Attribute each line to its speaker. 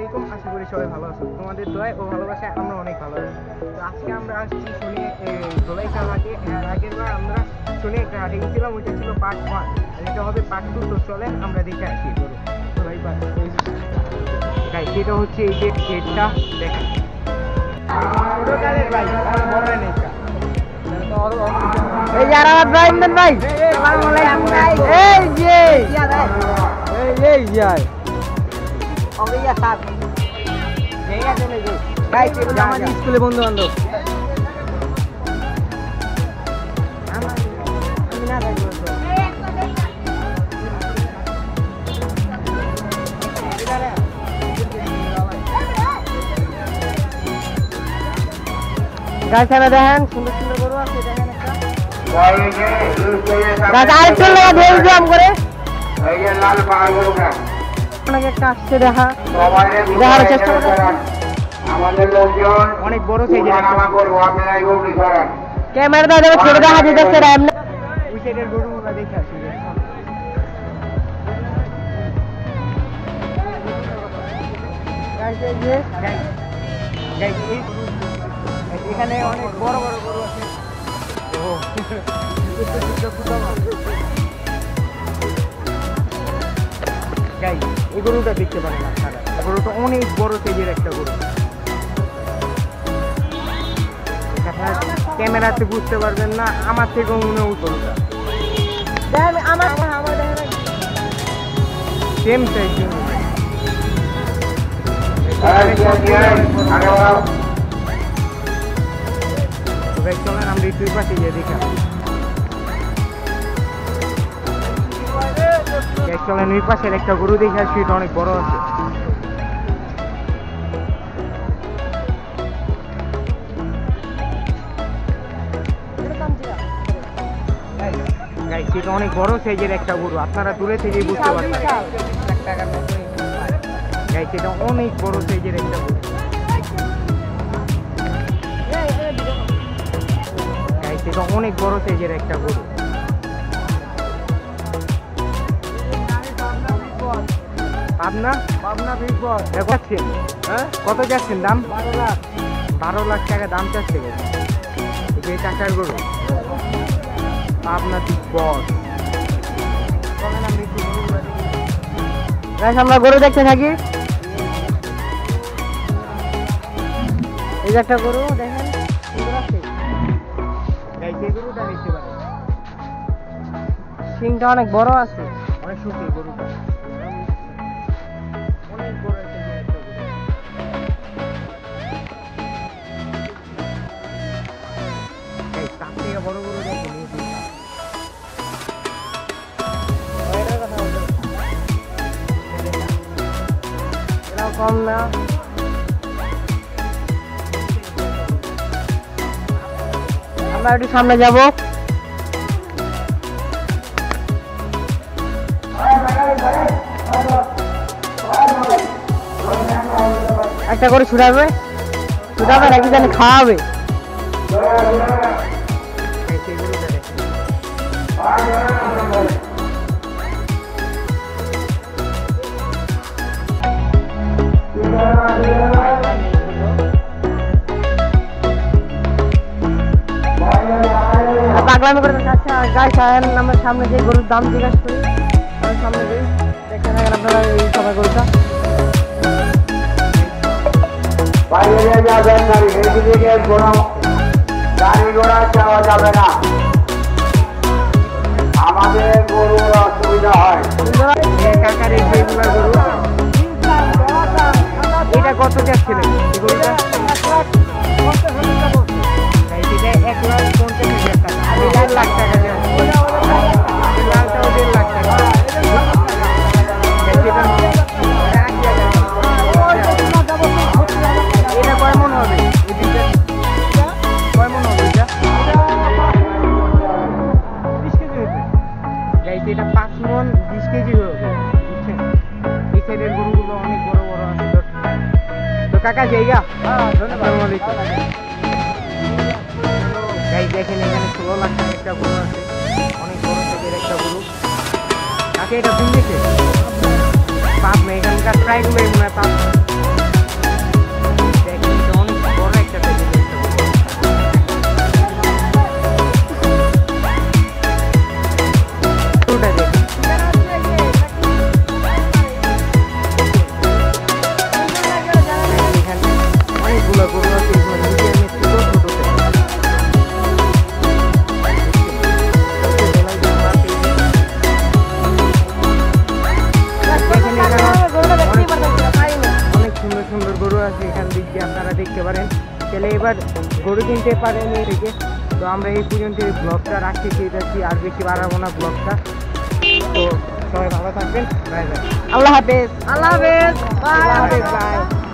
Speaker 1: আলাইকুম, আশা করি সবাই ভালো আছো। তোমাদের দোয়ায় ও ভালোবাসায় আমরা অনেক ভালো আছি। তো আজকে আমরা আসছি শুনে ধোলাইখাল হাটে। আগের বার আমরা শুনে একটা হাটে গেছিলাম, ওইটা ছিল পার্ট 1, আর এটা হবে পার্ট 2। তো চলেন আমরা দেখে আসি ধোলাই পার্ট। সেটা হচ্ছে এই যে গেটটা দেখেন, ছোটকালের ভাই বড় নেই। এই যে আরামাত ভাই, ইমদান ভাই, এই যে এই যাই অবিয়া সাত জায়গা চলে যাই গাইস, এগুলো আমাদের স্কুলে বন্ধু বান্ধব। আমি না থাকবো গাছ এনে দেখেন, সুন্দর সুন্দর গরু আছে। দেখেন একটা গাছ আরেকটু লাগা দিয়ে জাম করে এই যে লাল পাহাড় গরু অনেক একটা আসছে, দেখার চেষ্টা করুন। আমাদের লোকজন অনেক বড় সাইজের ক্যামেরা দাও, ছোট দেখা যেতেছে না এমনি। ওই সাইডের গরুগুলো দেখে আসি। এখানে অনেক বড় বড় গরু আছে। এই গরুটা দেখতে পারেন আপনারা, গরুটা অনেক বড় সাইজের একটা গরু। ক্যামেরাতে বুঝতে পারবেন না, আমার থেকে মনে হয় গরুটা সেম সাইজ। চলেন আমরা একটু পাশে গিয়ে দেখি। চলেন ওই পাশের একটা গরু দেখে আসি, এটা অনেক বড় আছে। এটা অনেক বড় সাইজের একটা গরু, আপনারা দূরে থেকেই বুঝতে পারবেন। এটা অনেক বড় সাইজের একটা গরু। এটা অনেক বড় সাইজের একটা গরু। পাবনা বিগ বস যাচ্ছেন, হ্যাঁ কত যাচ্ছেন দাম? 12 লাখ টাকা দাম চাচ্ছে যে টাকার গরু। পাবনা বিগ বস। আমরা গরু দেখতে থাকি। এই যে একটা গরু দেখেন, গরুটা দেখতে পারেন, সিংটা অনেক বড় আছে, অনেক সুখী গরুটা। অনেক বড় একটা তার থেকে বড় গরু দেখেন। এটাও কম না। আমরা একটু সামনে যাব। একটা করে ছুটাবে নাকি জানি খাওয়াবে। পাগলামি করে গাছ আমরা সামনে যে গরুর দাম জিজ্ঞাসা করি, আমি সামনে যাই, দেখতে থাকেন আপনারা এই সবাই গরুটা। গাড়ি ঘোড়া চাওয়া যাবে না, আমাদের গরুর অসুবিধা হয়। কাকার এই গরু এটা কত যাচ্ছিলেন? গরুটা 1,50,000 টাকা, 1.5 লাখ টাকা। লালটাও 1.5 লাখ টাকা। এটা কয় মন হবে? কয় মন হবে এটা? 20 কেজি হয়েছে। এটা 5 মন 20 কেজি হবে, বুঝছেন? এই সাইডের গরুগুলো অনেক বড় বড় আছে। তো কাকা জায়গা, আসসালামু আলাইকুম। দেখেন এখানে 16 লাখ টাকা একটা গরু আছে, অনেক বড় সাইজের একটা গরু। কাকে এটা কোন দিকে? পাবনা, এখানকার প্রায়গুলোই মনে হয় পাবনা। এবার গরু কিনতে পারেনি এদিকে। তো আমরা এই পর্যন্ত এই ব্লগটা রাখতে চেয়েছি, আর বেশি বাড়াবো না ব্লগটা। তো সবাই ভালো থাকবেন, বাই বাই।
Speaker 2: আল্লাহ হাফেজ।
Speaker 1: আল্লাহ হাফেজ, বাই।